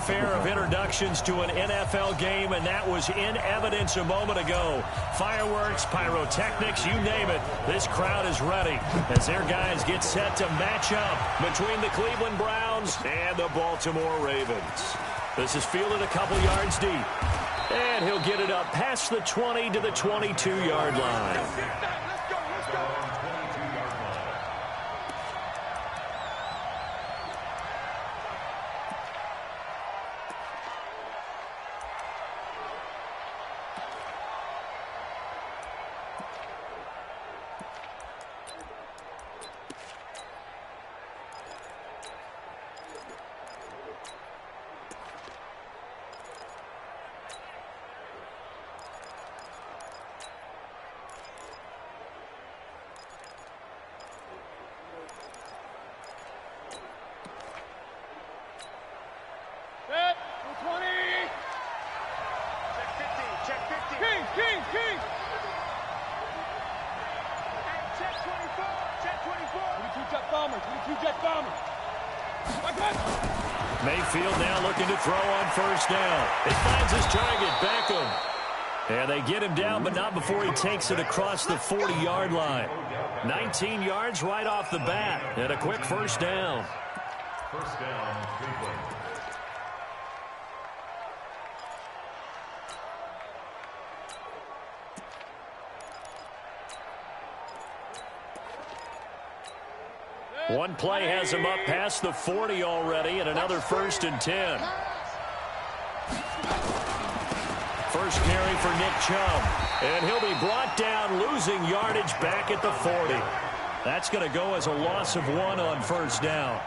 fanfare of introductions to an NFL game, and that was in evidence a moment ago. Fireworks, pyrotechnics, you name it. This crowd is ready as their guys get set to match up between the Cleveland Browns and the Baltimore Ravens. This is fielded a couple yards deep, and he'll get it up past the 20 to the 22-yard line. Mayfield now looking to throw on first down. He finds his target, Beckham. And they get him down, but not before he takes it across the 40-yard line. 19 yards right off the bat, and a quick first down. First down, Cleveland. One play has him up past the 40 already, and another 1st and 10. First carry for Nick Chubb, and he'll be brought down, losing yardage back at the 40. That's going to go as a loss of 1 on first down.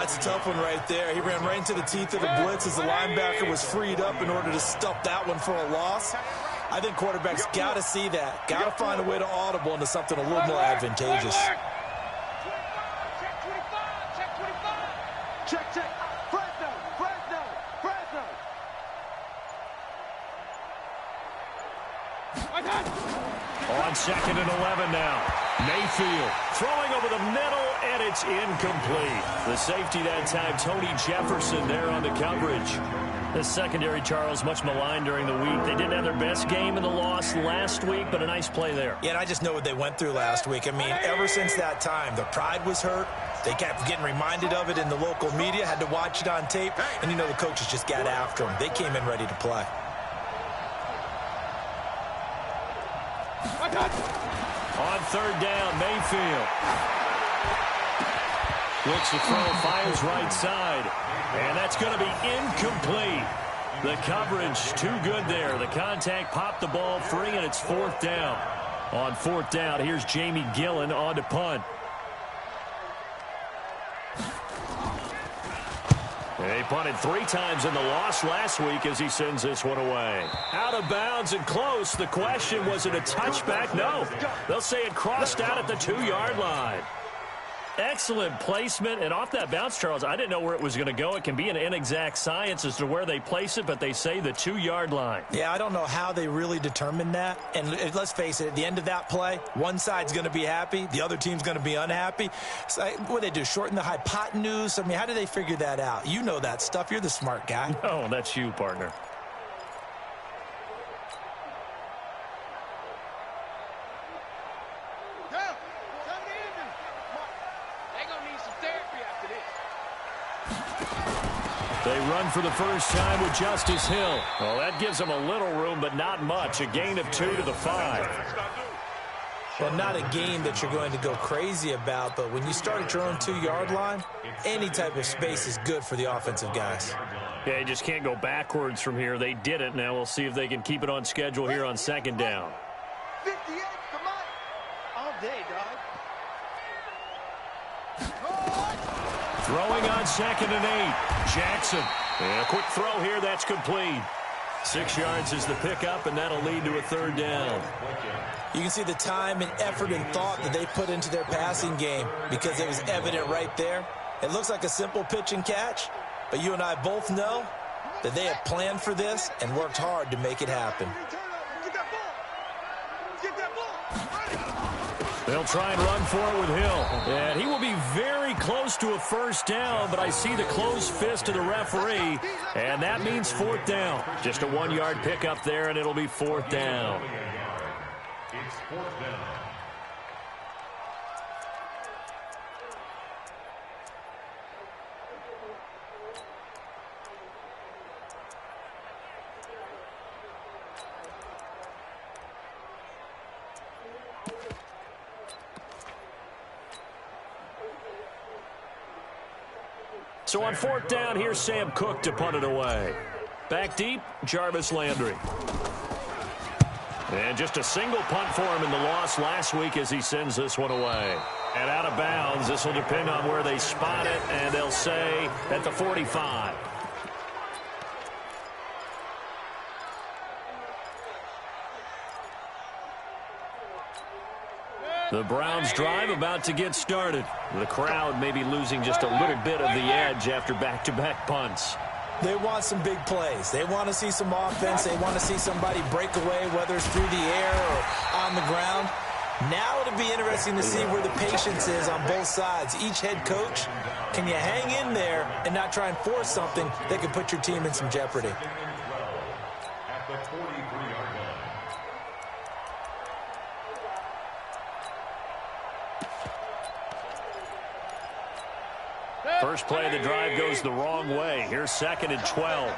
It's a tough one right there. He ran right into the teeth of the blitz as the linebacker was freed up in order to stop that one for a loss. I think quarterbacks got to see that. Got to find a way to audible into something a little more advantageous. On 2nd and 11 now. Mayfield throwing over the middle, and it's incomplete. The safety that time, Tony Jefferson, there on the coverage. The secondary, Charles, much maligned during the week. They didn't have their best game in the loss last week, but a nice play there. Yeah, and I just know what they went through last week. I mean, ever since that time, their pride was hurt. They kept getting reminded of it in the local media, had to watch it on tape, and you know the coaches just got after them. They came in ready to play. On 3rd down, Mayfield looks to throw, fires right side, and that's going to be incomplete. The coverage too good there. The contact popped the ball free, and it's 4th down. On 4th down, here's Jamie Gillen on to punt. He punted 3 times in the loss last week as he sends this one away. Out of bounds and close. The question, was it a touchback? No. They'll say it crossed out at the 2-yard line. Excellent placement, and off that bounce, Charles, I didn't know where it was going to go. It can be an inexact science as to where they place it, but they say the 2-yard line. Yeah, I don't know how they really determined that. And let's face it, at the end of that play, one side's going to be happy, the other team's going to be unhappy. So, what do they do, shorten the hypotenuse? I mean, how do they figure that out? You know that stuff. You're the smart guy. Oh, that's you, partner. They run for the first time with Justice Hill. Well, that gives them a little room, but not much. A gain of 2 to the 5. Well, not a game that you're going to go crazy about, but when you start at your own 2-yard line, any type of space is good for the offensive guys. Yeah, you just can't go backwards from here. They did it. Now we'll see if they can keep it on schedule here on 2nd down. 58, come on. All day, dog. Throwing on 2nd and 8. Jackson. And a quick throw here. That's complete. 6 yards is the pickup, and that'll lead to a 3rd down. You can see the time and effort and thought that they put into their passing game because it was evident right there. It looks like a simple pitch and catch, but you and I both know that they have planned for this and worked hard to make it happen. They'll try and run for it with Hill. And he will be very close to a first down, but I see the closed fist of the referee, and that means fourth down. Just a 1-yard pickup there, and it'll be fourth down. It's fourth down. So on fourth down, here's Sam Cook to punt it away. Back deep, Jarvis Landry. And just a single punt for him in the loss last week as he sends this one away. And out of bounds, this will depend on where they spot it, and they'll say at the 45. The Browns drive about to get started. The crowd may be losing just a little bit of the edge after back-to-back punts. They want some big plays. They want to see some offense. They want to see somebody break away, whether it's through the air or on the ground. Now it'll be interesting to see where the patience is on both sides. Each head coach, can you hang in there and not try and force something that could put your team in some jeopardy? At the 43-yard line. First play of the drive goes the wrong way. Here's second and 12.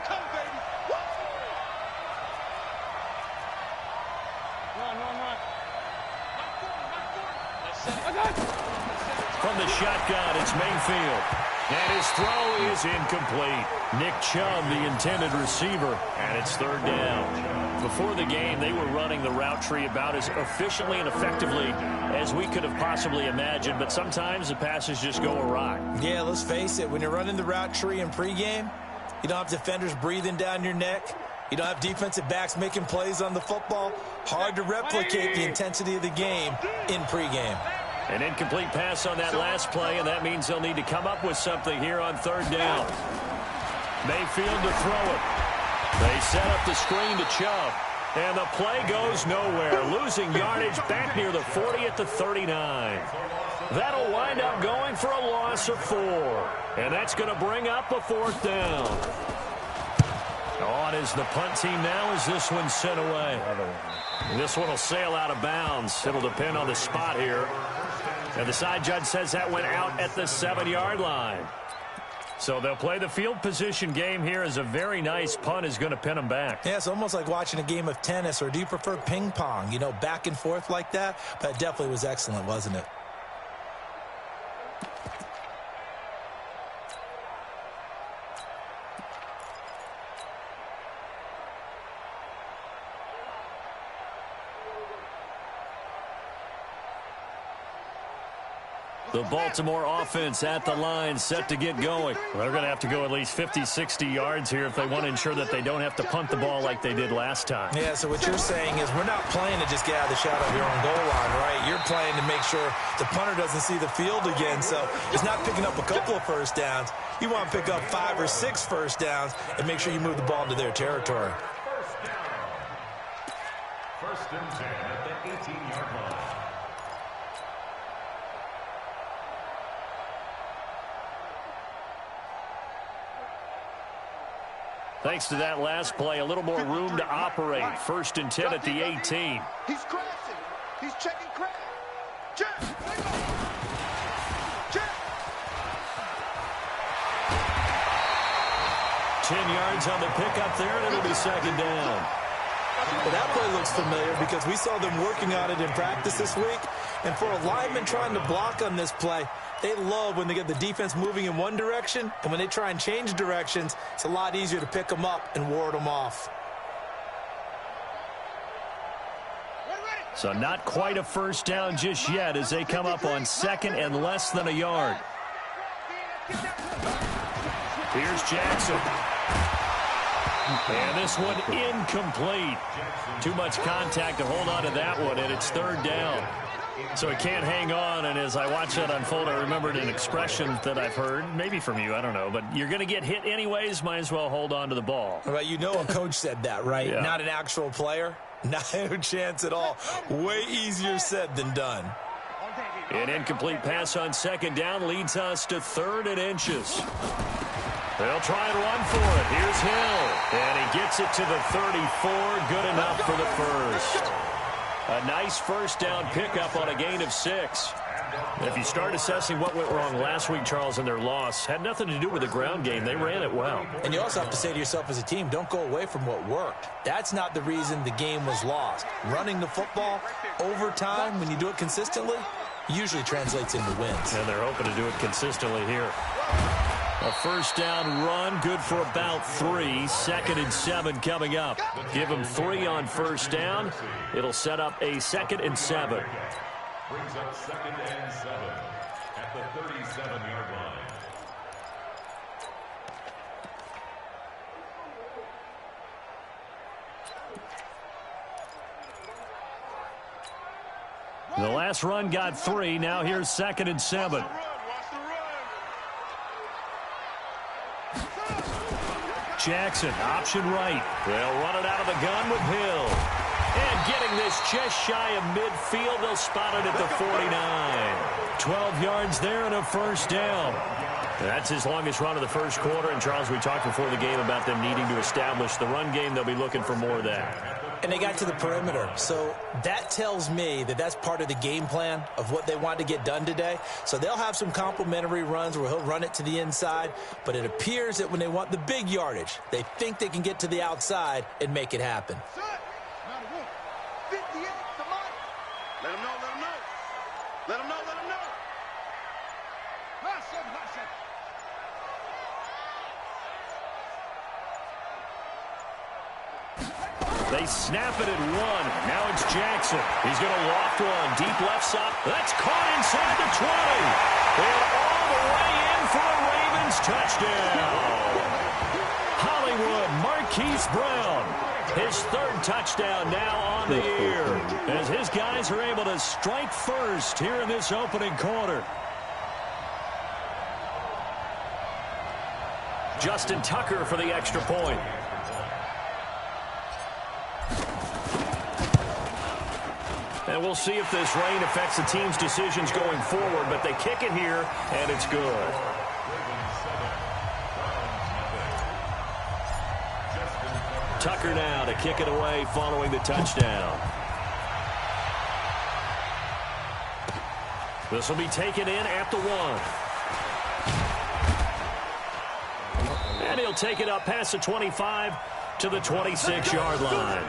From the shotgun, it's Mayfield. And his throw is incomplete. Nick Chubb, the intended receiver, and it's third down. Before the game, they were running the route tree about as efficiently and effectively as we could have possibly imagined, but sometimes the passes just go awry. Yeah, let's face it. When you're running the route tree in pregame, you don't have defenders breathing down your neck. You don't have defensive backs making plays on the football. Hard to replicate the intensity of the game in pregame. An incomplete pass on that last play, and that means they'll need to come up with something here on third down. Mayfield to throw it. They set up the screen to Chubb. And the play goes nowhere. Losing yardage back near the 40 at the 39. That'll wind up going for a loss of 4. And that's going to bring up a fourth down. On is the punt team now as this one's sent away. This one will sail out of bounds. It'll depend on the spot here. And the side judge says that went out at the 7-yard line. So they'll play the field position game here as a very nice punt is going to pin them back. Yeah, it's almost like watching a game of tennis, or do you prefer ping pong? You know, back and forth like that? But it definitely was excellent, wasn't it? The Baltimore offense at the line, set to get going. Well, they're going to have to go at least 50, 60 yards here if they want to ensure that they don't have to punt the ball like they did last time. Yeah, so what you're saying is we're not playing to just get out of the shadow of your own goal line, right? You're playing to make sure the punter doesn't see the field again. So it's not picking up a couple of first downs. You want to pick up 5 or 6 first downs and make sure you move the ball into their territory. First and 10 at the 18-yard line. Thanks to that last play, a little more room to operate. First and 10 at the 18. He's crashing. He's checking crash. Check. 10 yards on the pickup there, and it'll be second down. Well, that play looks familiar because we saw them working on it in practice this week. And for a lineman trying to block on this play, they love when they get the defense moving in one direction, and when they try and change directions, it's a lot easier to pick them up and ward them off. So not quite a first down just yet as they come up on second and less than a yard. Here's Jackson. And this one incomplete. Too much contact to hold on to that one, and it's third down. So he can't hang on, and as I watch that unfold, I remembered an expression that I've heard, maybe from you, I don't know, but you're going to get hit anyways, might as well hold on to the ball. Well, you know a coach said that, right? Yeah. Not an actual player. Not a chance at all. Way easier said than done. An incomplete pass on second down leads us to 3rd and inches. They'll try and run for it. Here's Hill. And he gets it to the 34. Good enough for the first. A nice first down pickup on a gain of 6. If you start assessing what went wrong last week, Charles, in their loss, had nothing to do with the ground game. They ran it well. And you also have to say to yourself as a team, don't go away from what worked. That's not the reason the game was lost. Running the football over time, when you do it consistently, usually translates into wins. And they're hoping to do it consistently here. A first down run, good for about 3. 2nd and 7 coming up. Give them 3 on first down. It'll set up a 2nd and 7. Brings up 2nd and 7 at the 37-yard line. The last run got 3. Now here's 2nd and 7. Jackson, option right. They'll run it out of the gun with Hill. And getting this just shy of midfield, they'll spot it at the 49. 12 yards there and a first down. That's his longest run of the first quarter. And, Charles, we talked before the game about them needing to establish the run game. They'll be looking for more of that. And they got to the perimeter. So that tells me that that's part of the game plan of what they want to get done today. So they'll have some complementary runs where he'll run it to the inside. But it appears that when they want the big yardage, they think they can get to the outside and make it happen. 58, come on. Let him know, let him know. Let him know, let him know. Hush him, hush him. They snap it at 1. Now it's Jackson. He's going to loft one. Deep left side. That's caught inside the 20. And all the way in for a Ravens touchdown. Hollywood Marquise Brown. His 3rd touchdown now on the year. As his guys are able to strike first here in this opening quarter. Justin Tucker for the extra point. And we'll see if this rain affects the team's decisions going forward, but they kick it here, and it's good. Tucker now to kick it away following the touchdown. This will be taken in at the 1. And he'll take it up past the 25 to the 26-yard line.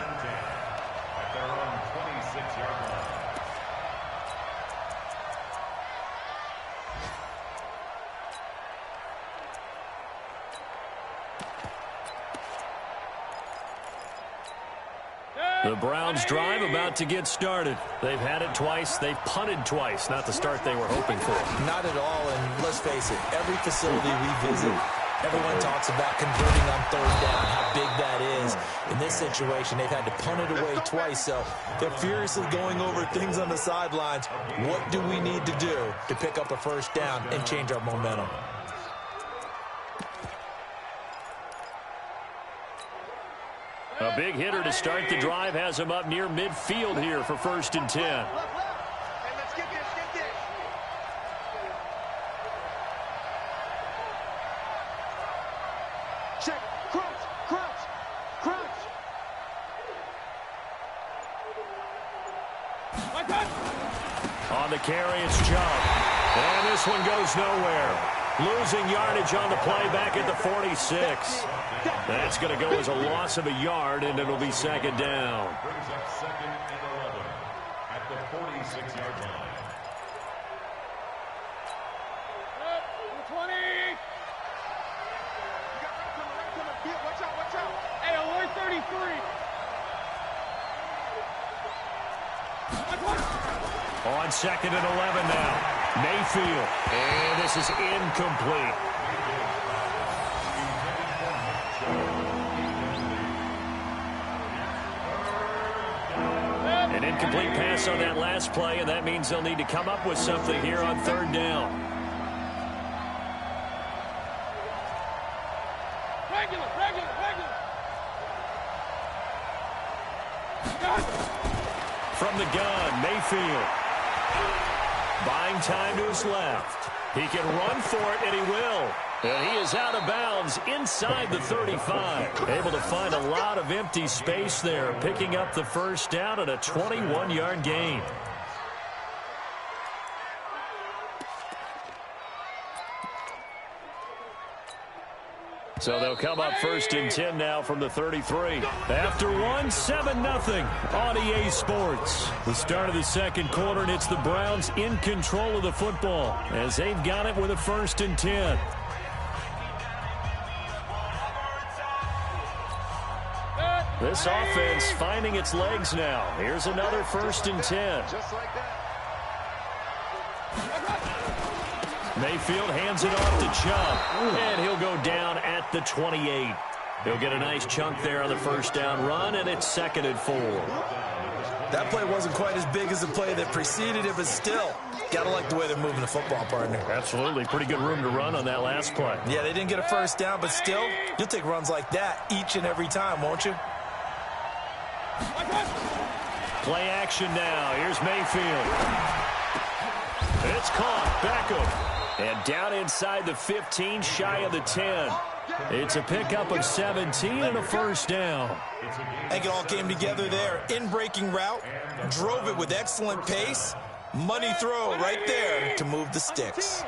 The Browns drive about to get started. They've had it twice. They've punted twice. Not the start they were hoping for. Not at all, and let's face it, every facility we visit, everyone talks about converting on 3rd down, how big that is. In this situation, they've had to punt it away twice, so they're furiously going over things on the sidelines. What do we need to do to pick up a first down and change our momentum? A big hitter to start the drive has him up near midfield here for 1st and 10. Hey, let's get this, get this. Check, crunch, crunch, crunch. On the carry, it's Chubb. And this one goes nowhere. Losing yardage on the play back at the 46. That's going to go as a loss of a yard, and it'll be 2nd down. Brings up 2nd and 11 at the 46-yard line. 20. You got right coming. Yeah, watch out, watch out. Hey, alert 33. On 2nd and 11 now. Mayfield. And this is incomplete. An incomplete pass on that last play, and that means they'll need to come up with something here on 3rd down. Regular. From the gun, Mayfield. Buying time to his left. He can run for it, and he will. And he is out of bounds inside the 35. Able to find a lot of empty space there, picking up the first down at a 21-yard gain. So they'll come up first and 10 now from the 33. After one, 7-0 on EA Sports. The start of the second quarter, and it's the Browns in control of the football as they've got it with a first and 10. This offense finding its legs now. Here's another first and 10. Just like that. Mayfield hands it off to Chubb, and he'll go down at the 28. He'll get a nice chunk there on the first down run, and it's 2nd and 4. That play wasn't quite as big as the play that preceded it, but still, gotta like the way they're moving the football, partner. Absolutely. Pretty good room to run on that last play. Yeah, they didn't get a first down, but still, you'll take runs like that each and every time, won't you? Play action now. Here's Mayfield. It's caught. Beckham. And down inside the 15, shy of the 10. It's a pickup of 17 and a first down. I think it all came together there. In-breaking route, drove it with excellent pace. Money throw right there to move the sticks.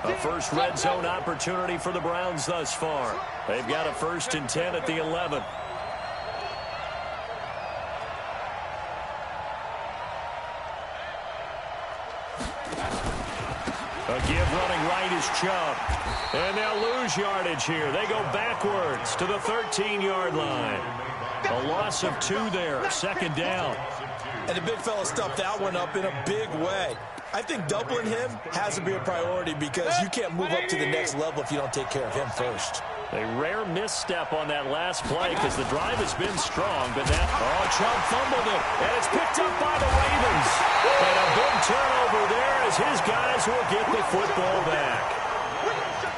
A first red zone opportunity for the Browns thus far. They've got a first and 10 at the 11. A give running right is Chubb. And they'll lose yardage here. They go backwards to the 13-yard line. A loss of 2 there, 2nd down. And the big fella stuffed that one up in a big way. I think doubling him has to be a priority because you can't move up to the next level if you don't take care of him first. A rare misstep on that last play because the drive has been strong, but now, Chubb fumbled it, and it's picked up by the Ravens. And a big turnover there as his guys will get the football back.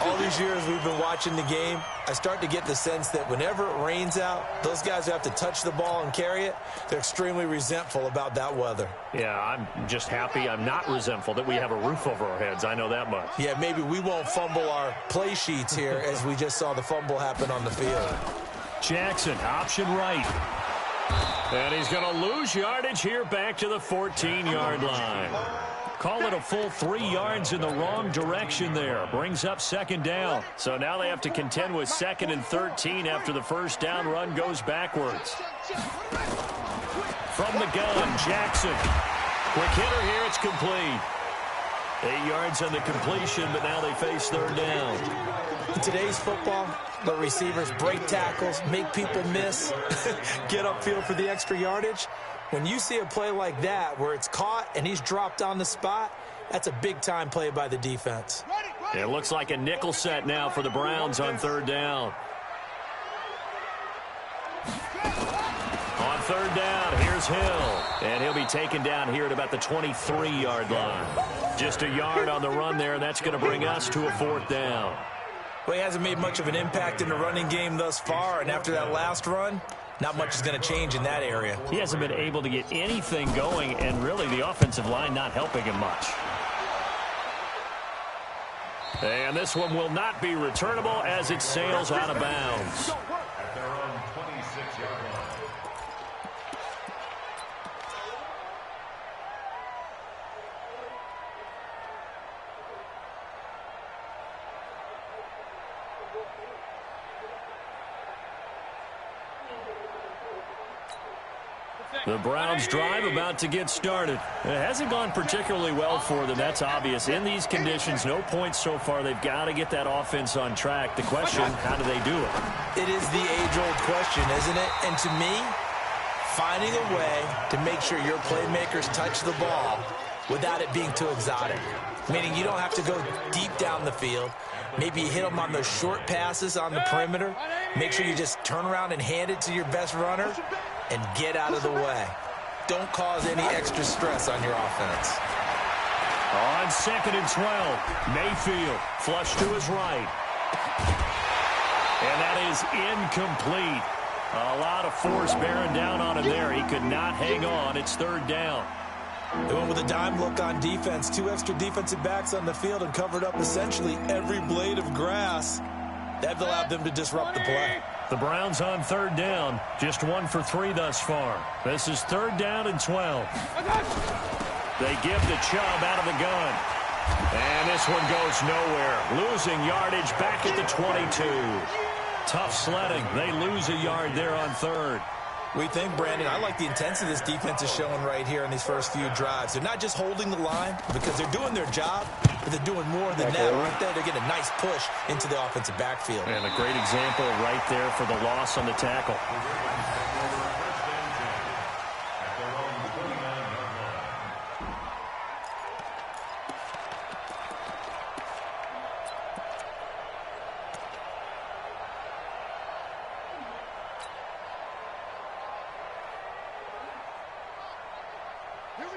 All these years we've been watching the game, I start to get the sense that whenever it rains out, those guys who have to touch the ball and carry it, they're extremely resentful about that weather. Yeah, I'm just happy I'm not resentful that we have a roof over our heads. I know that much. Yeah, maybe we won't fumble our play sheets here as we just saw the fumble happen on the field. Jackson, option right. And he's going to lose yardage here back to the 14-yard line. Call it a full 3 yards in the wrong direction there. Brings up 2nd down. So now they have to contend with 2nd and 13 after the first down run goes backwards. From the gun, Jackson. Quick hitter here, it's complete. 8 yards on the completion, but now they face 3rd down. In today's football, the receivers break tackles, make people miss, get upfield for the extra yardage. When you see a play like that where it's caught and he's dropped on the spot, that's a big-time play by the defense. It looks like a nickel set now for the Browns on 3rd down. On 3rd down, here's Hill. And he'll be taken down here at about the 23-yard line. Just a yard on the run there, and that's going to bring us to a 4th down. Well, he hasn't made much of an impact in the running game thus far, and after that last run, not much is going to change in that area. He hasn't been able to get anything going, and really the offensive line not helping him much. And this one will not be returnable as it sails out of bounds. At their own 26-yard line. The Browns drive about to get started. It hasn't gone particularly well for them. That's obvious. In these conditions, no points so far. They've got to get that offense on track. The question, how do they do it? It is the age-old question, isn't it? And to me, finding a way to make sure your playmakers touch the ball without it being too exotic. Meaning you don't have to go deep down the field. Maybe you hit them on those short passes on the perimeter. Make sure you just turn around and hand it to your best runner and get out of the way. Don't cause any extra stress on your offense. On 2nd and 12, Mayfield flush to his right. And that is incomplete. A lot of force bearing down on him there. He could not hang on. It's 3rd down. They went with a dime look on defense. 2 extra defensive backs on the field and covered up essentially every blade of grass. That allowed them to disrupt the play. The Browns on 3rd down. Just 1 for 3 thus far. This is 3rd down and 12. They give the Chubb out of the gun. And this one goes nowhere. Losing yardage back at the 22. Tough sledding. They lose a yard there on 3rd. We think, Brandon, I like the intensity this defense is showing right here in these first few drives. They're not just holding the line because they're doing their job, but they're doing more than that, aren't they? They're getting a nice push into the offensive backfield. And a great example right there for the loss on the tackle.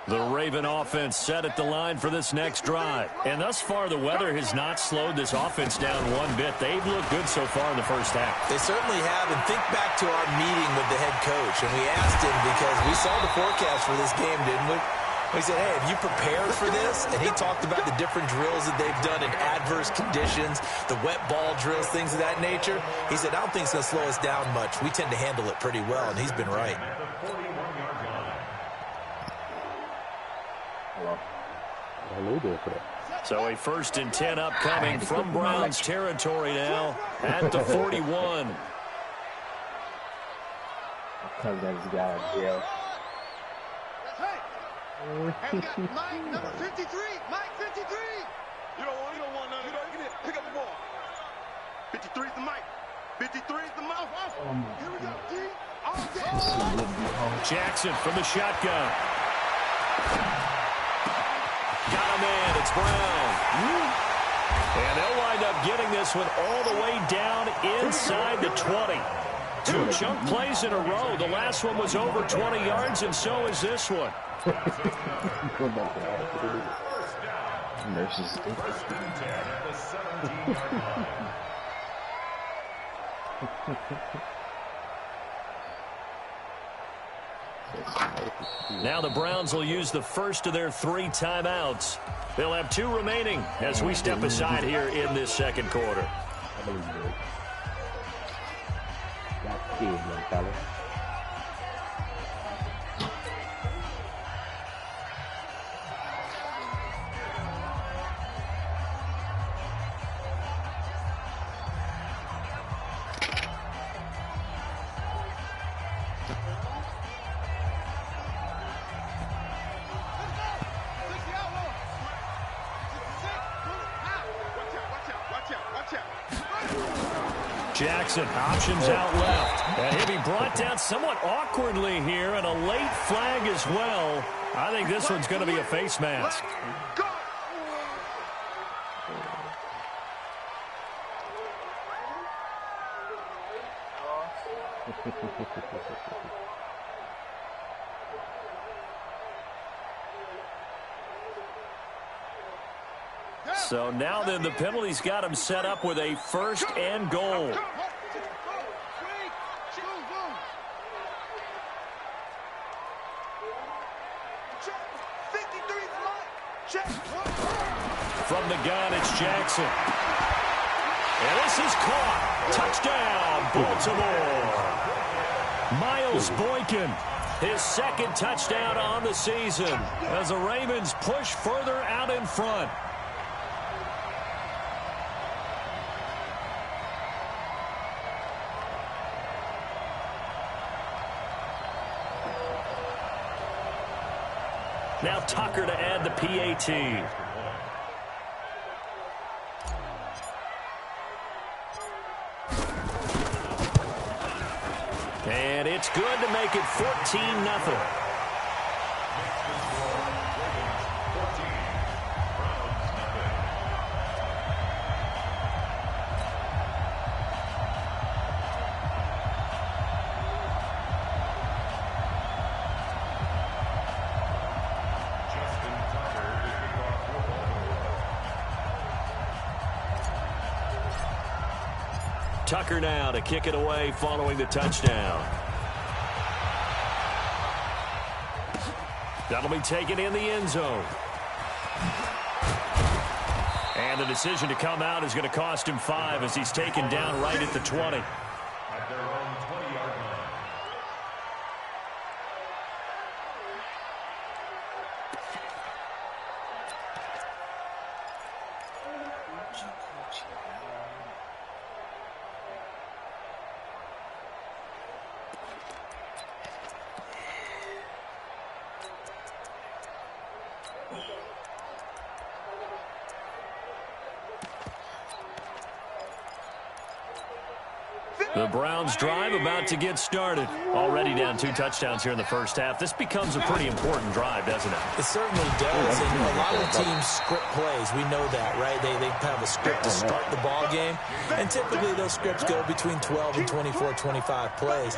The Raven offense set at the line for this next drive. And thus far, the weather has not slowed this offense down one bit. They've looked good so far in the first half. They certainly have. And think back to our meeting with the head coach. And we asked him because we saw the forecast for this game, didn't we? We said, hey, have you prepared for this? And he talked about the different drills that they've done in adverse conditions, the wet ball drills, things of that nature. He said, I don't think it's going to slow us down much. We tend to handle it pretty well, and he's been right. So a 1st and 10 upcoming from Browns territory now at the 41. Mike, number 53. Mike, 53. You don't want none. You don't get it. Pick up the ball. 53 is the Mike. 53 is the mouth. Here we go, D. All day. Jackson from the shotgun. Got him in. It's Brown. And they'll wind up getting this one all the way down inside the 20. 2 chunk plays in a row. The last one was over 20 yards, and so is this one. Now the Browns will use the first of their 3 timeouts. They'll have 2 remaining as we step aside here in this second quarter. Jackson, options out left. And he'll be brought down somewhat awkwardly here, and a late flag as well. I think this one's going to be a face mask. So now then, the penalty's got him set up with a 1st and goal. From the gun, it's Jackson. And this is caught. Touchdown, Baltimore. Miles Boykin, his 2nd touchdown on the season as the Ravens push further out in front. Now Tucker to add the PAT. And it's good to make it 14-0. Tucker now to kick it away following the touchdown. That'll be taken in the end zone. And the decision to come out is going to cost him 5 as he's taken down right at the 20. At their own 20-yard line. The Browns drive about to get started. Already down 2 touchdowns here in the first half. This becomes a pretty important drive, doesn't it? It certainly does. And a lot of teams script plays. We know that, right? They have a script to start the ball game. And typically those scripts go between 12 and 24, 25 plays.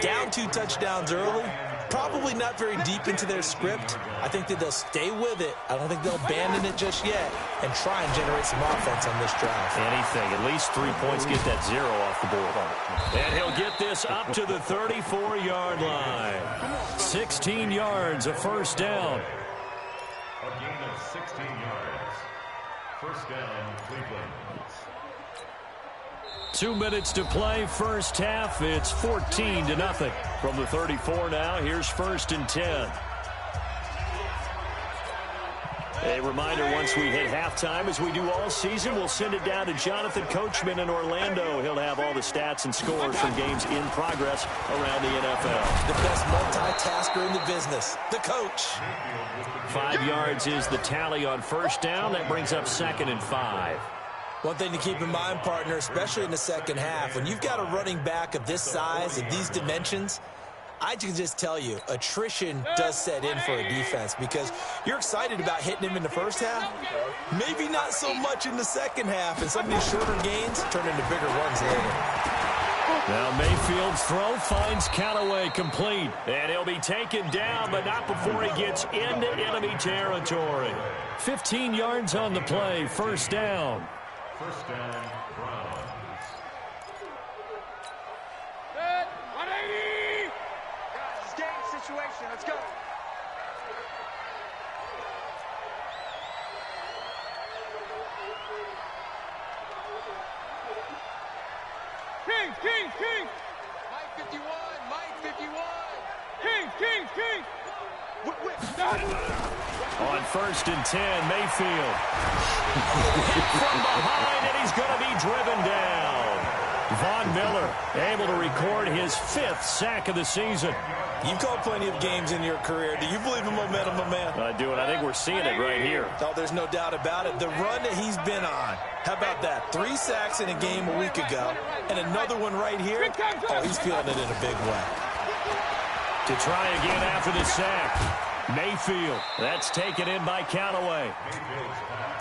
Down 2 touchdowns early. Probably not very deep into their script. I think that they'll stay with it. I don't think they'll abandon it just yet and try and generate some offense on this drive. Anything. At least 3 points. Get that 0 off the board. And he'll get this up to the 34-yard line. 16 yards, a first down. A gain of 16 yards. First down, Cleveland. 2 minutes to play, first half. It's 14-0 from the 34 now. Here's 1st and 10. A reminder, once we hit halftime, as we do all season, we'll send it down to Jonathan Coachman in Orlando. He'll have all the stats and scores from games in progress around the NFL. The best multitasker in the business, the coach. 5 yards is the tally on first down. That brings up 2nd and 5. One thing to keep in mind, partner, especially in the second half, when you've got a running back of this size and these dimensions, I can just tell you, attrition does set in for a defense because you're excited about hitting him in the first half. Maybe not so much in the second half, and some of these shorter gains turn into bigger runs later. Now Mayfield's throw finds Callaway complete, and he'll be taken down, but not before he gets into enemy territory. 15 yards on the play, first down. First down, Browns. Set. 180. Guys, it's game situation. Let's go. King. Mike 51. King. Whip. On 1st and 10, Mayfield. Hit from behind, and he's going to be driven down. Von Miller able to record his 5th sack of the season. You've called plenty of games in your career. Do you believe in momentum, my man? I do, and I think we're seeing it right here. Oh, there's no doubt about it. The run that he's been on. How about that? 3 sacks in a game a week ago, and another one right here. Oh, he's feeling it in a big way. To try again after the sack. Mayfield. That's taken in by Callaway.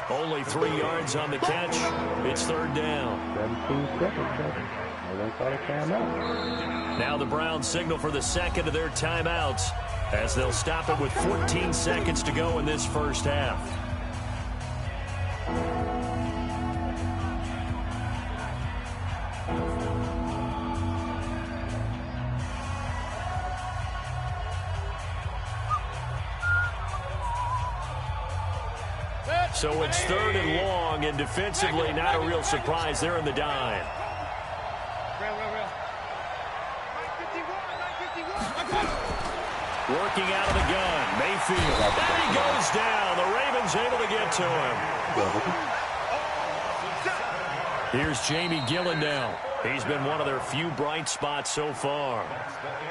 Only 3 yards on the catch. It's 3rd down. 17 seconds. They call a timeout. Now the Browns signal for the second of their timeouts as they'll stop it with 14 seconds to go in this first half. So it's 3rd and long, and defensively not a real surprise. They're in the dime. Real. Working out of the gun, Mayfield. There he goes down. The Ravens able to get to him. Here's Jamie Gillen now. He's been one of their few bright spots so far.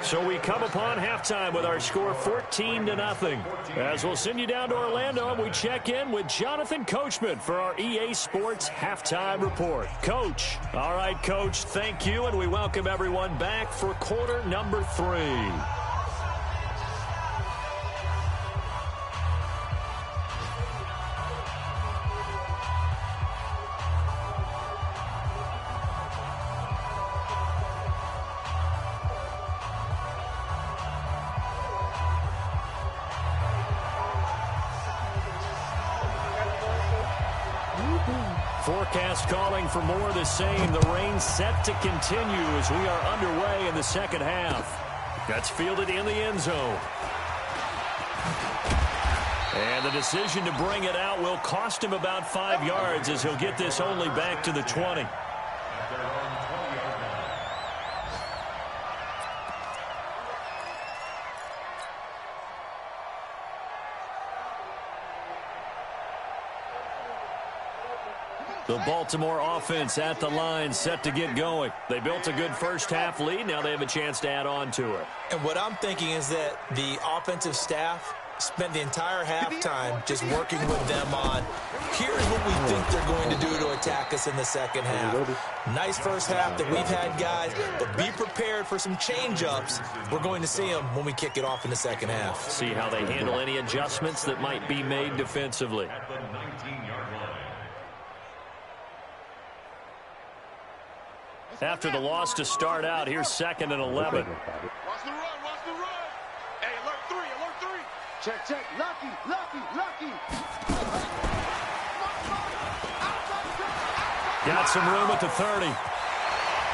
So we come upon halftime with our score 14-0. As we'll send you down to Orlando, and we check in with Jonathan Coachman for our EA Sports Halftime Report. Coach. All right, Coach, thank you, and we welcome everyone back for quarter number 3. Forecast calling for more of the same. The rain set to continue as we are underway in the second half. That's fielded in the end zone. And the decision to bring it out will cost him about 5 yards as he'll get this only back to the 20. The Baltimore offense at the line, set to get going. They built a good first-half lead. Now they have a chance to add on to it. And what I'm thinking is that the offensive staff spent the entire halftime just working with them on, here's what we think they're going to do to attack us in the second half. Nice first half that we've had, guys, but be prepared for some change-ups. We're going to see them when we kick it off in the second half. See how they handle any adjustments that might be made defensively. At the 19-yard line. After the loss to start out, here's 2nd and 11. Watch the run, watch the run. Hey, alert 3, alert 3. Check, check, lucky. Got some room at the 30.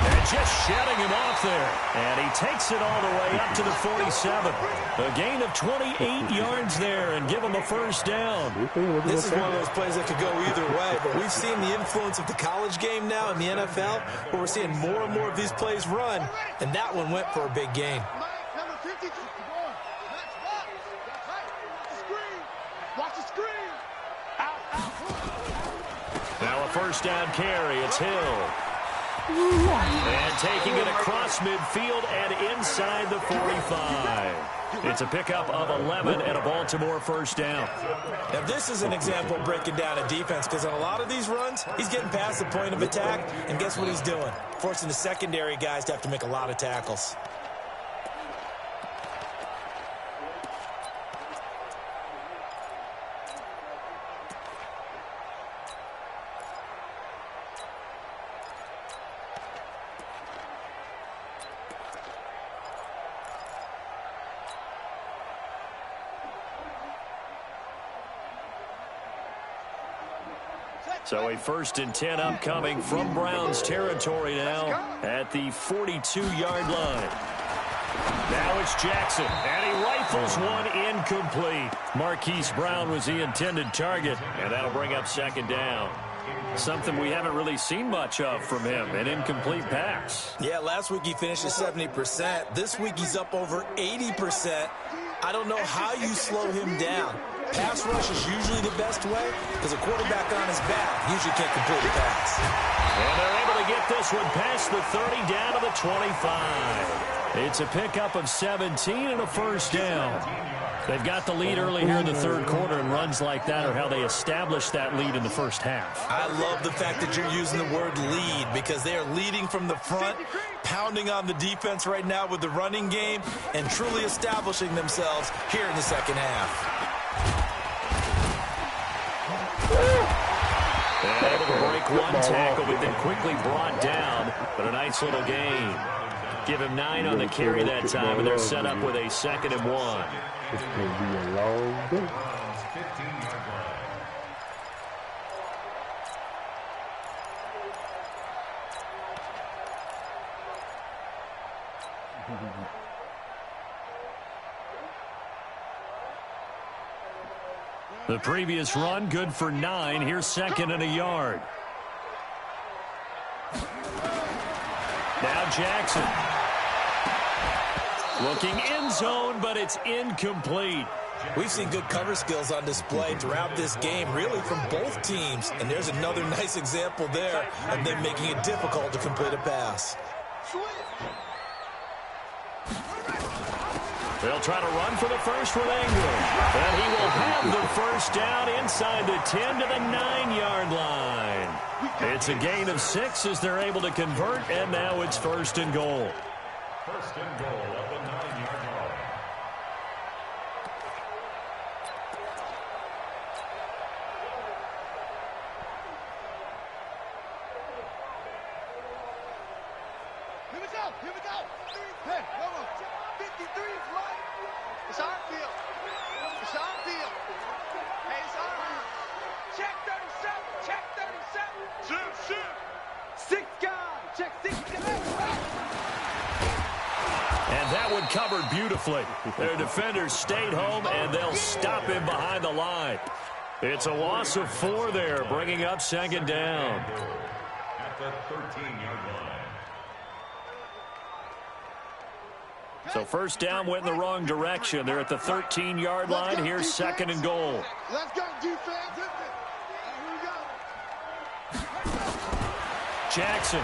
And just shedding him off there. And he takes it all the way up to the 47. A gain of 28 yards there and give him a first down. This is one of those plays that could go either way, but we've seen the influence of the college game now in the NFL, where we're seeing more and more of these plays run, and that one went for a big gain. Number 52. Watch the screen. Out. Now a first down carry. It's Hill. And taking it across midfield and inside the 45. It's a pickup of 11 and a Baltimore first down. Now, this is an example of breaking down a defense, because on a lot of these runs, he's getting past the point of attack, and guess what he's doing? Forcing the secondary guys to have to make a lot of tackles. So a 1st and 10 upcoming from Browns territory now at the 42-yard line. Now it's Jackson, and he rifles one incomplete. Marquise Brown was the intended target, and that'll bring up 2nd down. Something we haven't really seen much of from him, an incomplete pass. Yeah, last week he finished at 70%. This week he's up over 80%. I don't know how you slow him down. Pass rush is usually the best way, because a quarterback on his back usually can't complete a pass. And they're able to get this one past the 30 down to the 25. It's a pickup of 17 and a first down. They've got the lead early here in the 3rd quarter, and runs like that are how they establish that lead in the first half. I love the fact that you're using the word lead, because they are leading from the front, pounding on the defense right now with the running game, and truly establishing themselves here in the second half. And able to break one tackle, but then quickly brought down. But a nice little gain. Give him 9 on the carry that time, and they're set up with a 2nd and 1. It's going to be a long day. 15-yard line. The previous run, good for 9. Here's 2nd and a yard. Now Jackson. Looking end zone, but it's incomplete. We've seen good cover skills on display throughout this game, really from both teams. And there's another nice example there of them making it difficult to complete a pass. They'll try to run for the first with Ingram. And he will have the first down inside the 10 to the 9-yard line. It's a gain of 6 as they're able to convert, and now it's 1st and goal. 1st and goal at the 9-yard line. Here we go. Hey, come on. 53 is right. It's our field. It's our field. Hey, it's our field. Check 37. Check 37. Shoot. 6 guys. Check 6 guys. And that one covered beautifully. Their defenders stayed home, and they'll stop him behind the line. It's a loss of 4 there, bringing up second down. At the 13-yard line. So first down went in the wrong direction. They're at the 13-yard line. Here's second and goal. Let's go, defense. Here we go. Jackson.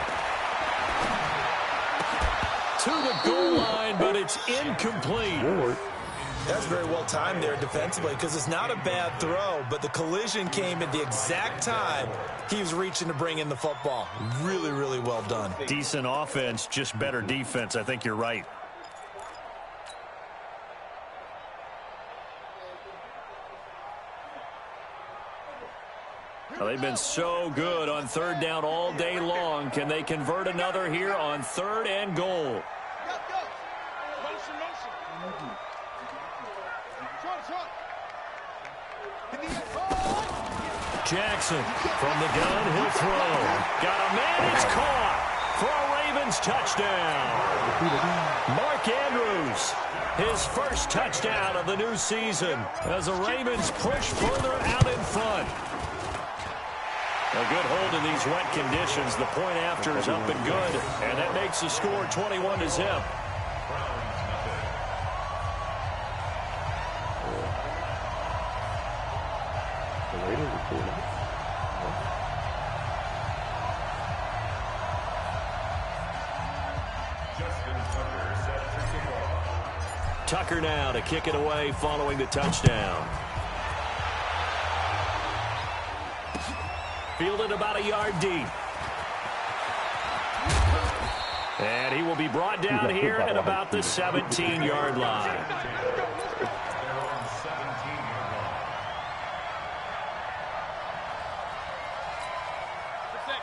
To the goal line, but it's incomplete. That's very well timed there defensively because it's not a bad throw, but the collision came at the exact time he was reaching to bring in the football. Really, really well done. Decent offense, just better defense. I think you're right. Well, they've been so good on third down all day long. Can they convert another here on third and goal? Jackson from the gun, he'll throw. Got a man, it's caught for a Ravens touchdown. Mark Andrews, his first touchdown of the new season as the Ravens push further out in front. A good hold in these wet conditions. The point after is up and good, and that makes the score 21-0. Tucker now to kick it away following the touchdown. Fielded about a yard deep. And he will be brought down here at about the 17-yard line.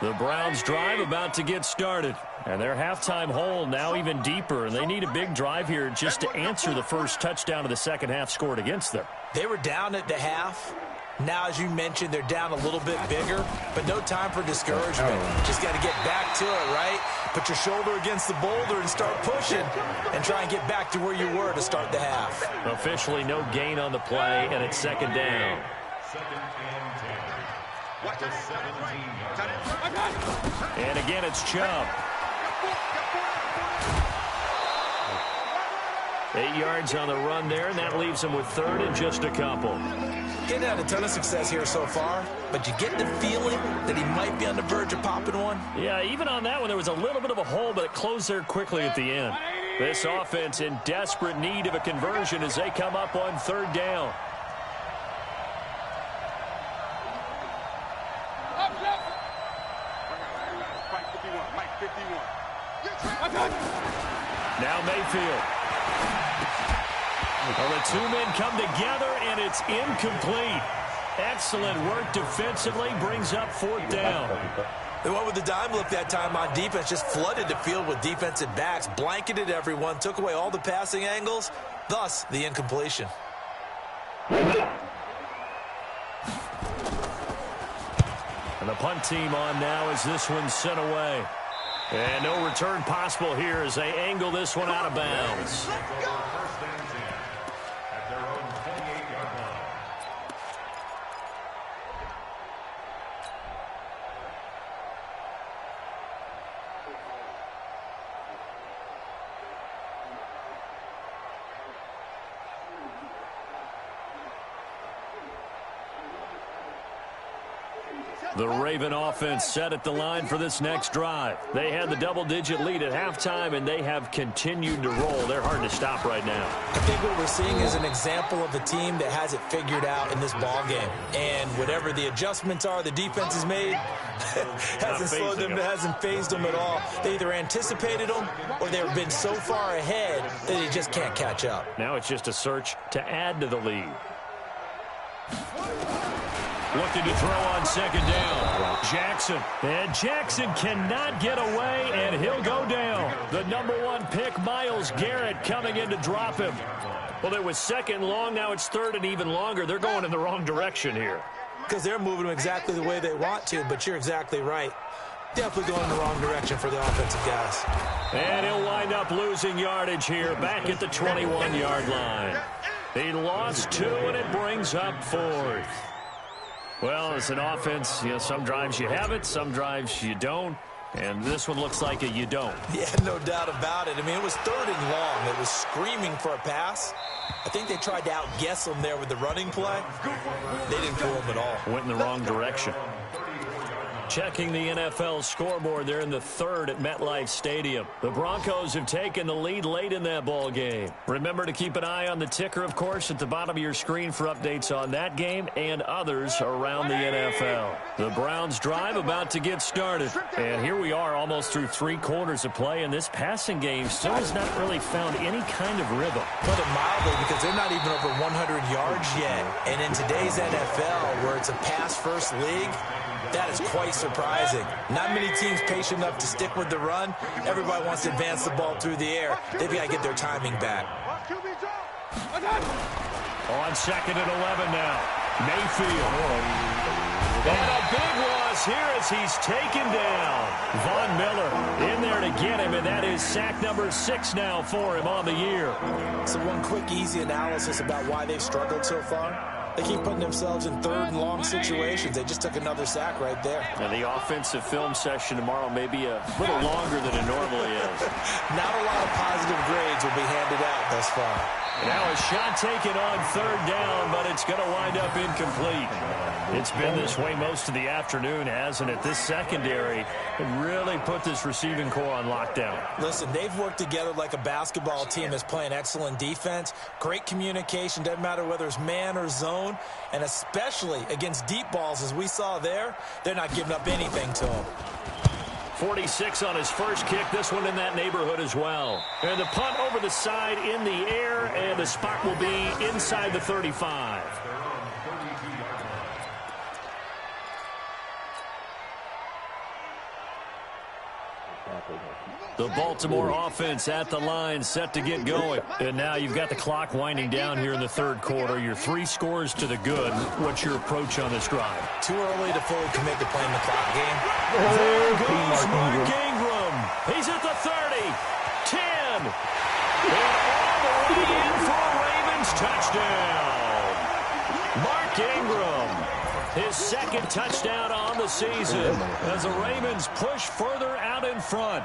The Browns drive about to get started. And their halftime hole now even deeper. And they need a big drive here just to answer the first touchdown of the second half scored against them. They were down at the half. Now, as you mentioned, they're down a little bit bigger, but no time for discouragement. Just got to get back to it, right? Put your shoulder against the boulder and start pushing and try and get back to where you were to start the half. Officially no gain on the play, and it's second down. Second and 10. At the 17-yard line. And again, it's Chubb. 8 yards on the run there, and that leaves him with third and just a couple. Getting had a ton of success here so far, but you get the feeling that he might be on the verge of popping one. Yeah, even on that one, there was a little bit of a hole, but it closed there quickly at the end. This offense in desperate need of a conversion as they come up on third down. Now Mayfield. Well, the two men come together, and it's incomplete. Excellent work defensively, brings up fourth down. They went with the dime look that time on defense, just flooded the field with defensive backs, blanketed everyone, took away all the passing angles, thus the incompletion. And the punt team on now as this one's sent away. And no return possible here as they angle this one out of bounds. At their own 28-yard line. The Raven offense set at the line for this next drive. They had the double-digit lead at halftime, and they have continued to roll. They're hard to stop right now. I think what we're seeing is an example of a team that has it figured out in this ball game. And whatever the adjustments are the defense has made, hasn't slowed them, hasn't phased them at all. They either anticipated them or they've been so far ahead that they just can't catch up. Now it's just a search to add to the lead. Looking to throw on second down. Jackson. And Jackson cannot get away, and he'll go down. The number 1 pick, Myles Garrett, coming in to drop him. Well, it was second long. Now it's third and even longer. They're going in the wrong direction here. Because they're moving them exactly the way they want to, but you're exactly right. Definitely going in the wrong direction for the offensive guys. And he'll wind up losing yardage here back at the 21-yard line. He lost 2, and it brings up 4th. Well, it's an offense. Some drives you have it, some drives you don't. And this one looks like you don't. Yeah, no doubt about it. I mean, it was 3rd and long. It was screaming for a pass. I think they tried to outguess him there with the running play. They didn't fool him at all. Went in the wrong direction. Checking the NFL scoreboard, they're in the 3rd at MetLife Stadium. The Broncos have taken the lead late in that ball game. Remember to keep an eye on the ticker, of course, at the bottom of your screen for updates on that game and others around the NFL. The Browns drive about to get started. And here we are almost through 3 quarters of play, and this passing game still has not really found any kind of rhythm. Put it mildly, because they're not even over 100 yards yet. And in today's NFL, where it's a pass-first league, that is quite surprising. Not many teams patient enough to stick with the run. Everybody wants to advance the ball through the air. They've got to get their timing back. On 2nd and 11 now. Mayfield. And a big loss here as he's taken down. Von Miller in there to get him, and that is sack number 6 now for him on the year. So one quick, easy analysis about why they've struggled so far. They keep putting themselves in 3rd and long situations. They just took another sack right there. And the offensive film session tomorrow may be a little longer than it normally is. Not a lot of positive grades will be handed out thus far. Now a shot taken on 3rd down, but it's going to wind up incomplete. It's been this way most of the afternoon, hasn't it? This secondary really put this receiving core on lockdown. Listen, they've worked together like a basketball team that's playing excellent defense. Great communication, doesn't matter whether it's man or zone. And especially against deep balls, as we saw there, they're not giving up anything to them. 46 on his first kick. This one in that neighborhood as well. And the punt over the side in the air, and the spot will be inside the 35. The Baltimore offense at the line, set to get going. And now you've got the clock winding down here in the 3rd quarter. Your 3 scores to the good. What's your approach on this drive? Too early to fully commit to playing the clock game. There goes Mark Ingram. He's at the 30, 10, and all the way in for a Ravens touchdown. Mark Ingram, his 2nd touchdown on the season as the Ravens push further out in front.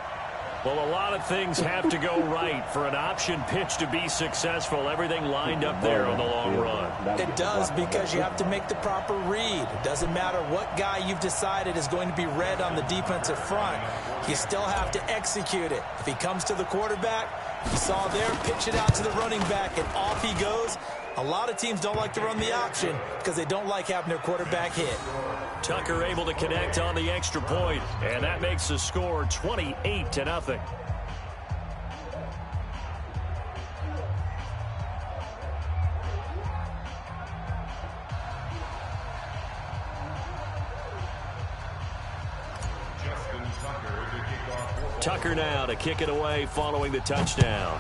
Well, a lot of things have to go right for an option pitch to be successful. Everything lined up there on the long run. It does, because you have to make the proper read. It doesn't matter what guy you've decided is going to be read on the defensive front. You still have to execute it. If he comes to the quarterback, you saw there, pitch it out to the running back, and off he goes. A lot of teams don't like to run the option because they don't like having their quarterback hit. Tucker able to connect on the extra point, and that makes the score 28-0. Tucker now to kick it away following the touchdown.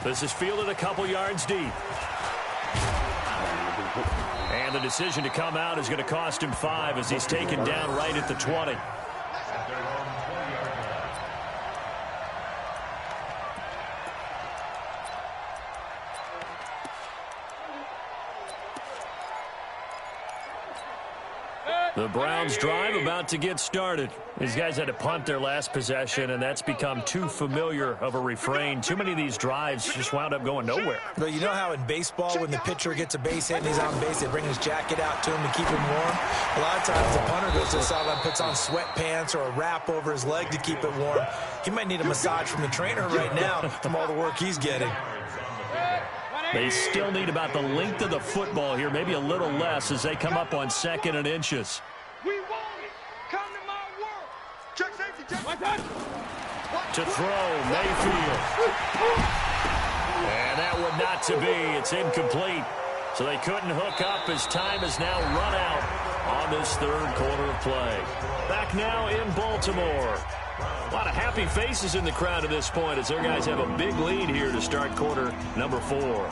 This is fielded a couple yards deep. And the decision to come out is going to cost him 5 as he's taken down right at the 20. The Browns drive about to get started. These guys had to punt their last possession, and that's become too familiar of a refrain. Too many of these drives just wound up going nowhere. But you know how in baseball, when the pitcher gets a base hit and he's on base, they bring his jacket out to him to keep him warm? A lot of times the punter goes to the sideline, puts on sweatpants or a wrap over his leg to keep it warm. He might need a massage from the trainer right now from all the work he's getting. They still need about the length of the football here, maybe a little less as they come up on 2nd and inches. We want it. Come to my world. Check safety, check. One time. To throw, Mayfield. And that one not to be. It's incomplete. So they couldn't hook up as time has now run out on this 3rd quarter of play. Back now in Baltimore. A lot of happy faces in the crowd at this point as their guys have a big lead here to start quarter number 4.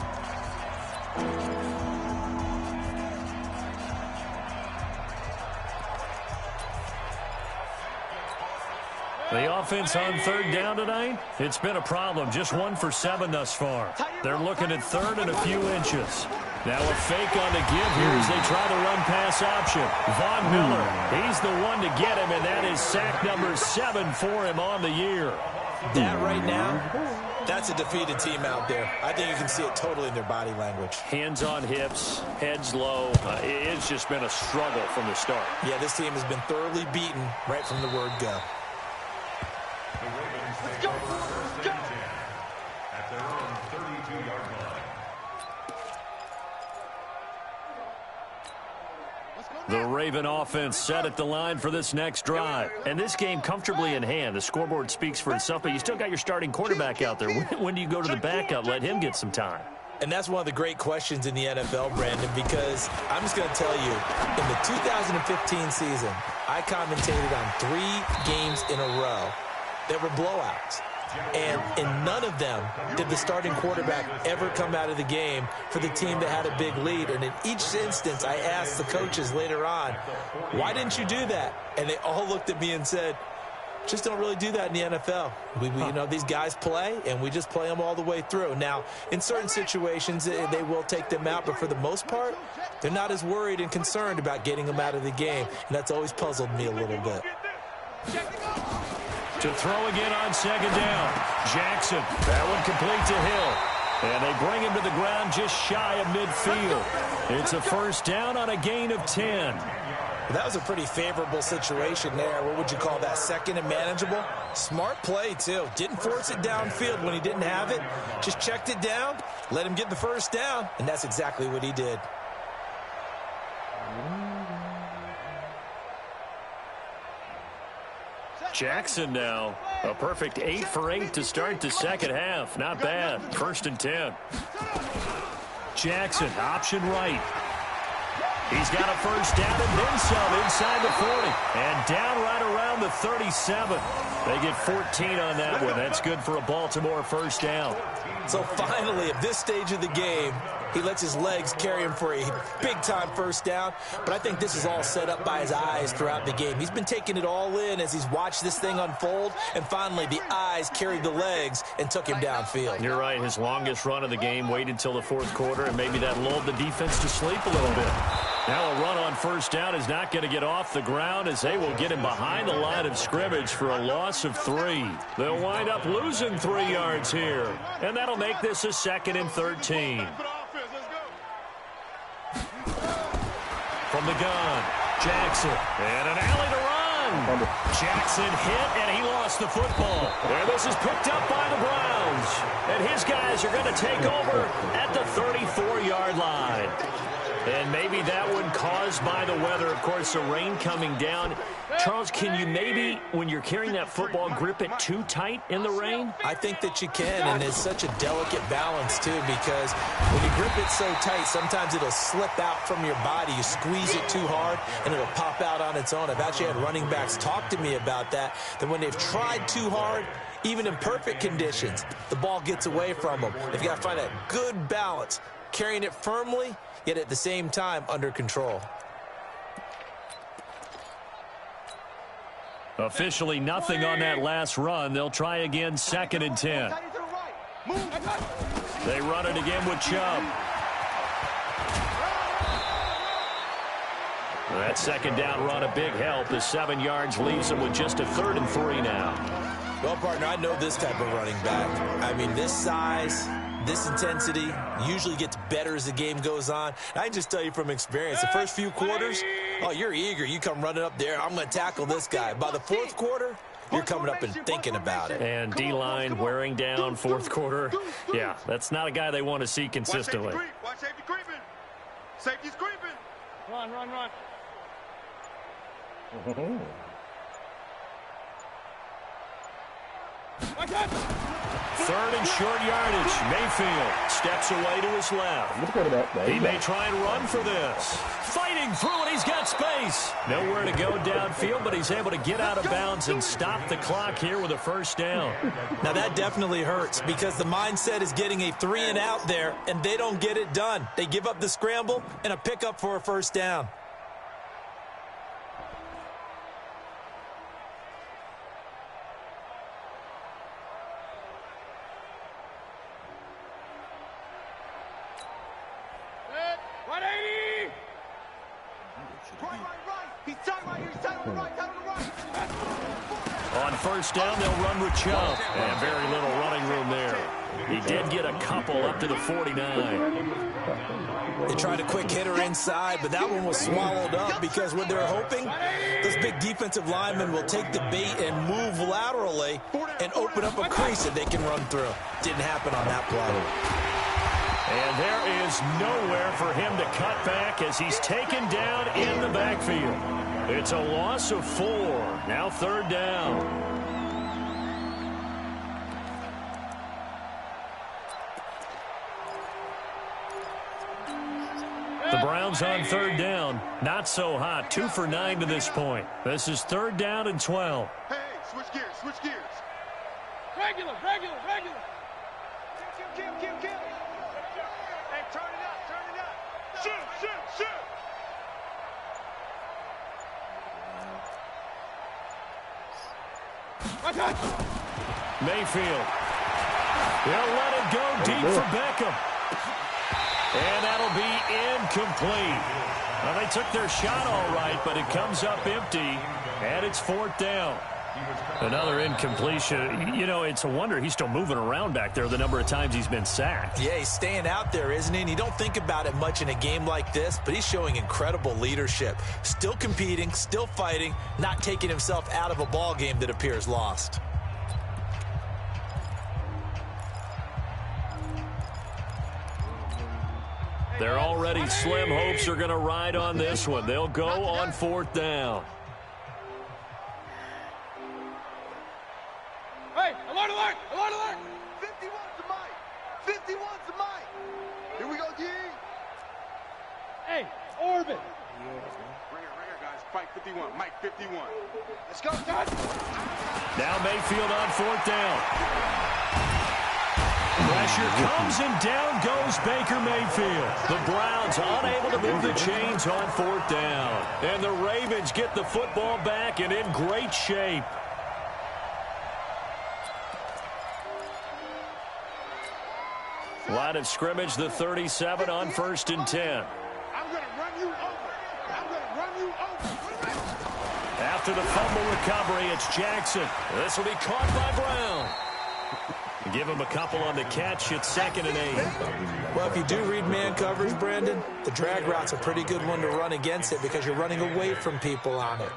The offense on third down tonight, it's been a problem. Just 1 for 7 thus far. They're looking at third and a few inches. Now a fake on the give here as they try the run-pass option. Von Miller, he's the one to get him, and that is sack number 7 for him on the year. That right now, that's a defeated team out there. I think you can see it totally in their body language. Hands on hips, heads low. It's just been a struggle from the start. Yeah, this team has been thoroughly beaten right from the word go. Let's go. First and 10 at their own 32-yard line. The Raven offense set at the line for this next drive. And this game comfortably in hand. The scoreboard speaks for itself, but you still got your starting quarterback out there. When do you go to the backup? Let him get some time. And that's one of the great questions in the NFL, Brandon, because I'm just going to tell you, in the 2015 season, I commentated on 3 games in a row that were blowouts. And in none of them did the starting quarterback ever come out of the game for the team that had a big lead. And in each instance, I asked the coaches later on, why didn't you do that? And they all looked at me and said, just don't really do that in the NFL. You know, these guys play, and we just play them all the way through. Now, in certain situations, they will take them out, but for the most part, they're not as worried and concerned about getting them out of the game, and that's always puzzled me a little bit. To throw again on second down. Jackson, that one complete to Hill. And they bring him to the ground just shy of midfield. It's a first down on a gain of 10. That was a pretty favorable situation there. What would you call that? Second and manageable? Smart play, too. Didn't force it downfield when he didn't have it. Just checked it down, let him get the first down, and that's exactly what he did. Jackson now, a perfect 8 for 8 to start the second half. Not bad. First and 10. Jackson, option right. He's got a first down and then some inside the 40. And down right around the 37. They get 14 on that one. That's good for a Baltimore first down. So finally, at this stage of the game, he lets his legs carry him for a big-time first down. But I think this is all set up by his eyes throughout the game. He's been taking it all in as he's watched this thing unfold. And finally, the eyes carried the legs and took him downfield. You're right. His longest run of the game waited until the fourth quarter, and maybe that lulled the defense to sleep a little bit. Now a run on first down is not going to get off the ground as they will get him behind the line of scrimmage for a loss of 3. They'll wind up losing 3 yards here. And that'll make this a 2nd and 13. From the gun, Jackson, and an alley to run. Jackson hit, and he lost the football. And this is picked up by the Browns. And his guys are going to take over at the 34-yard line. And maybe that one caused by the weather. Of course, the rain coming down. Charles, can you maybe, when you're carrying that football, grip it too tight in the rain? I think that you can, and it's such a delicate balance, too, because when you grip it so tight, sometimes it'll slip out from your body. You squeeze it too hard, and it'll pop out on its own. I've actually had running backs talk to me about that when they've tried too hard, even in perfect conditions, the ball gets away from them. They've got to find that good balance, carrying it firmly, yet at the same time under control. Officially nothing on that last run. They'll try again, 2nd and 10. They run it again with Chubb. That second down run, a big help. The 7 yards leaves them with just a 3rd and 3 now. Well, partner, I know this type of running back. I mean, this size, this intensity usually gets better as the game goes on. I can just tell you from experience, the first few quarters, oh, you're eager. You come running up there, I'm going to tackle this guy. By the fourth quarter, you're coming up and thinking about it. And D-line wearing down fourth quarter. Yeah, that's not a guy they want to see consistently. Watch safety creeping. Safety's creeping. Run. Third and short yardage. Mayfield steps away to his left. He may try and run for this. Fighting through it. He's got space. Nowhere to go downfield, but he's able to get out of bounds and stop the clock here with a first down. Now, that definitely hurts because the mindset is getting a 3 and out there, and they don't get it done. They give up the scramble and a pickup for a first down. On first down, they'll run with Chubb. And very little running room there. He did get a couple up to the 49. They tried a quick hitter inside, but that one was swallowed up because what they're hoping, this big defensive lineman will take the bait and move laterally and open up a crease that they can run through. Didn't happen on that play. And there is nowhere for him to cut back as he's taken down in the backfield. It's a loss of 4. Now third down. The Browns on third down. Not so hot. 2 for 9 to this point. This is third down and 12. Hey, switch gears, switch gears. Regular. Kill. Hey, turn it up. Shoot. Mayfield. They'll let it go deep for Beckham. And that'll be incomplete. Well, they took their shot all right, but it comes up empty, and it's fourth down. Another incompletion. You know, it's a wonder he's still moving around back there the number of times he's been sacked. Yeah, he's staying out there, isn't he? And you don't think about it much in a game like this, but he's showing incredible leadership. Still competing, still fighting, not taking himself out of a ball game that appears lost. Their already slim hopes are going to ride on this one. They'll go on fourth down. Hey, alert! 51's the mic. 51's the mic. Here we go, G. Hey, orbit. Right here, guys. Fight 51. Mike 51. Let's go. Now Mayfield on fourth down. Pressure comes and down goes Baker Mayfield. The Browns unable to move the chains on fourth down. And the Ravens get the football back and in great shape. Line of scrimmage, the 37 on first and 10. I'm going to run you over. After the fumble recovery, it's Jackson. This will be caught by Brown. Give him a couple on the catch. It's second and 8. Well, if you do read man coverage, Brandon, the drag route's a pretty good one to run against it because you're running away from people on it.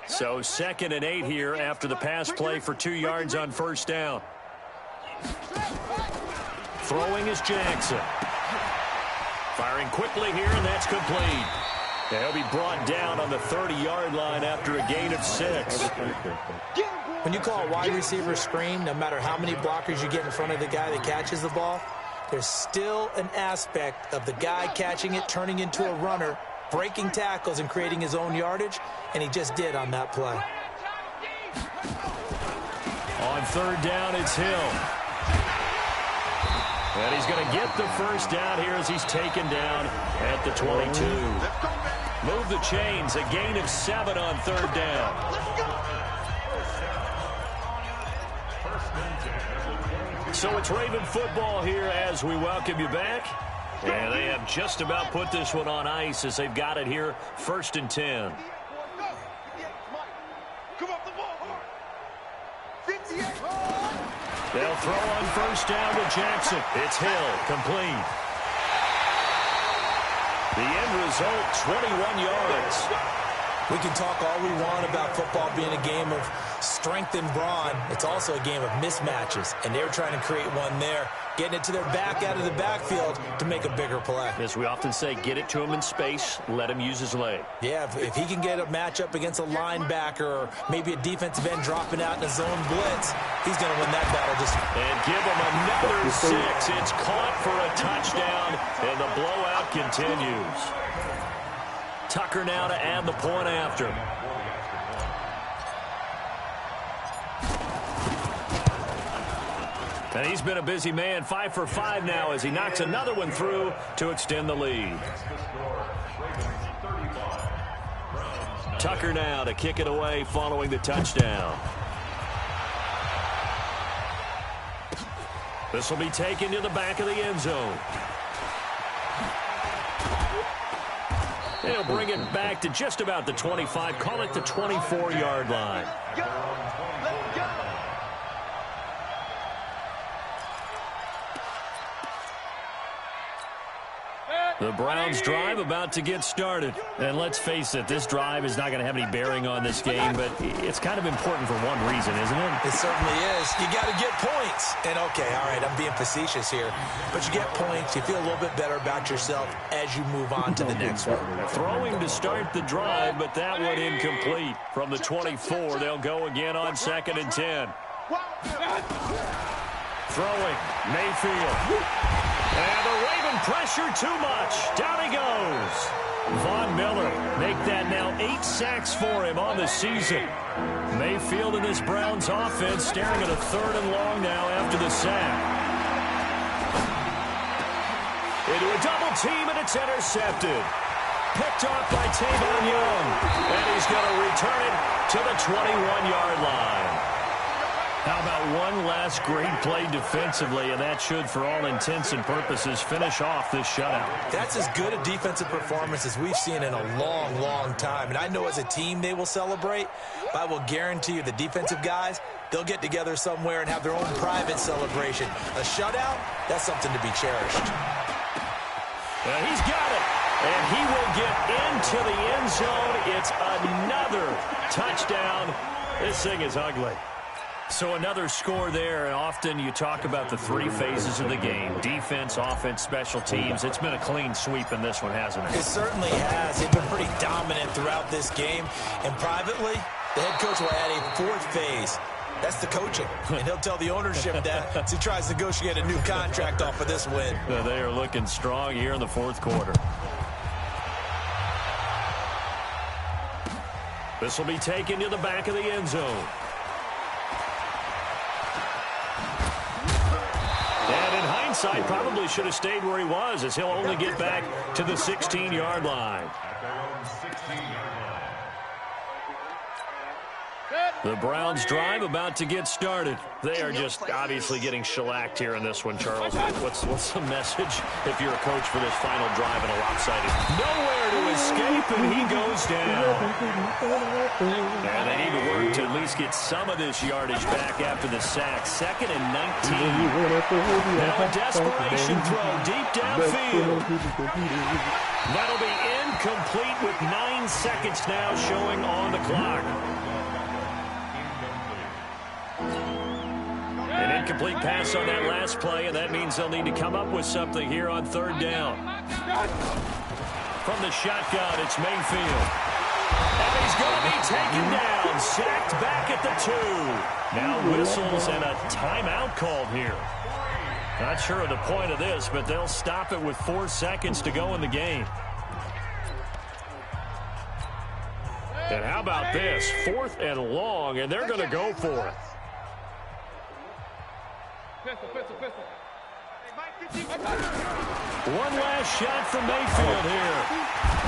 So second and 8 here after the pass play for 2 yards on first down. Throwing is Jackson. Firing quickly here, and that's complete. He'll be brought down on the 30-yard line after a gain of 6. When you call a wide receiver screen, no matter how many blockers you get in front of the guy that catches the ball, there's still an aspect of the guy catching it, turning into a runner, breaking tackles and creating his own yardage, and he just did on that play. On third down, it's Hill. And he's going to get the first down here as he's taken down at the 22. Move the chains, a gain of 7 on third down. So it's Raven football here as we welcome you back. And they have just about put this one on ice as they've got it here, first and 10. Come up the ball hard. 58. They'll throw on first down to Jackson. It's Hill, complete. The end result, 21 yards. We can talk all we want about football being a game of strength and brawn. It's also a game of mismatches, and they're trying to create one there, getting it to their back out of the backfield to make a bigger play. As we often say, get it to him in space, let him use his leg. Yeah, if he can get a matchup against a linebacker or maybe a defensive end dropping out in a zone blitz, he's going to win that battle. And give him another 6. It's caught for a touchdown, and the blowout continues. Tucker now to add the point after. And he's been a busy man, 5 for 5 now as he knocks another one through to extend the lead. Tucker now to kick it away following the touchdown. This will be taken to the back of the end zone. They'll bring it back to just about the 25. Call it the 24-yard line. The Browns drive about to get started. And let's face it, this drive is not going to have any bearing on this game, but it's kind of important for one reason, isn't it? It certainly is. You got to get points. And, okay, all right, I'm being facetious here. But you get points, you feel a little bit better about yourself as you move on to the next one. Throwing to start the drive, but that one incomplete. From the 24, they'll go again on 2nd and 10. Throwing, Mayfield. And the Raven pressure too much. Down he goes. Von Miller make that now 8 sacks for him on the season. Mayfield in this Browns offense staring at a 3rd and long now after the sack. Into a double team, and it's intercepted. Picked off by Tavon Young. And he's going to return it to the 21-yard line. How about one last great play defensively, and that should, for all intents and purposes, finish off this shutout. That's as good a defensive performance as we've seen in a long, long time. And I know as a team they will celebrate, but I will guarantee you the defensive guys, they'll get together somewhere and have their own private celebration. A shutout, that's something to be cherished. He's got it, and he will get into the end zone. It's another touchdown. This thing is ugly. So another score there, and often you talk about the 3 phases of the game: defense, offense, special teams. It's been a clean sweep in this one, hasn't it? It certainly has. They've been pretty dominant throughout this game. And privately, the head coach will add a 4th phase. That's the coaching. And he'll tell the ownership that as he tries to negotiate a new contract off of this win. They are looking strong here in the 4th quarter. This will be taken to the back of the end zone. Hindsight, probably should have stayed where he was, as he'll only get back to the 16-yard line. The Browns drive about to get started. They are just obviously getting shellacked here in this one, Charles. What's the message if you're a coach for this final drive in a lopsided? Nowhere to escape, and he goes down. And they need to work to at least get some of this yardage back after the sack. 2nd and 19. Now a desperation throw deep downfield. That'll be incomplete with 9 seconds now showing on the clock. An incomplete pass on that last play, and that means they'll need to come up with something here on 3rd down. From the shotgun, it's Mayfield. And he's going to be taken down, sacked back at the 2. Now whistles and a timeout called here. Not sure of the point of this, but they'll stop it with 4 seconds to go in the game. And how about this? 4th and long, and they're going to go for it. One last shot from Mayfield here.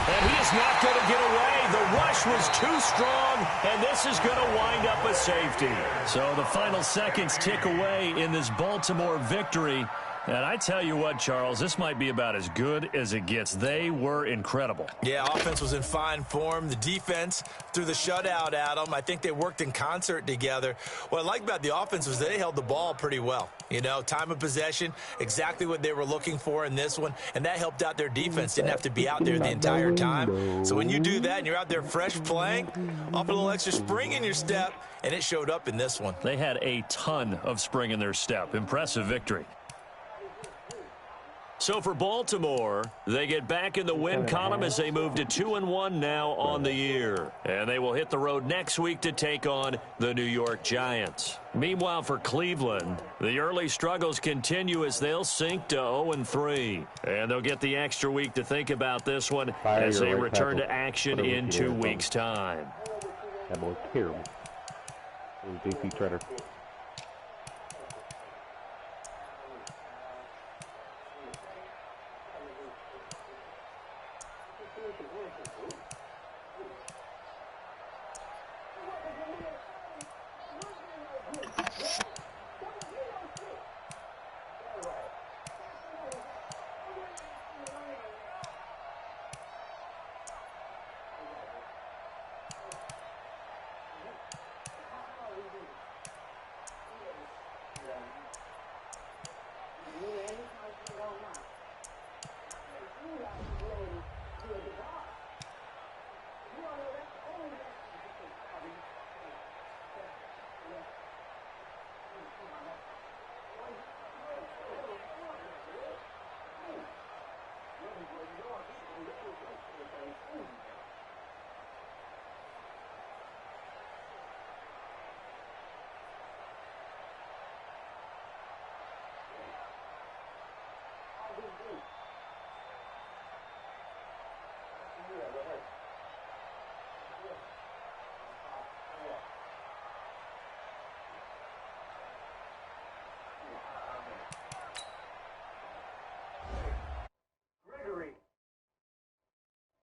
And he is not going to get away. The rush was too strong, and this is going to wind up a safety. So the final seconds tick away in this Baltimore victory. And I tell you what, Charles, this might be about as good as it gets. They were incredible. Yeah, offense was in fine form. The defense threw the shutout at them. I think they worked in concert together. What I like about the offense was they held the ball pretty well. You know, time of possession, exactly what they were looking for in this one, and that helped out their defense. Didn't have to be out there the entire time. So when you do that and you're out there fresh playing, off a little extra spring in your step, and it showed up in this one. They had a ton of spring in their step. Impressive victory. So for Baltimore, they get back in the win column as they move to 2-1 now on the year. And they will hit the road next week to take on the New York Giants. Meanwhile, for Cleveland, the early struggles continue as they'll sink to 0-3. And they'll get the extra week to think about this one as they return to action in 2 weeks' time. That boy's terrible. It was JC Treader.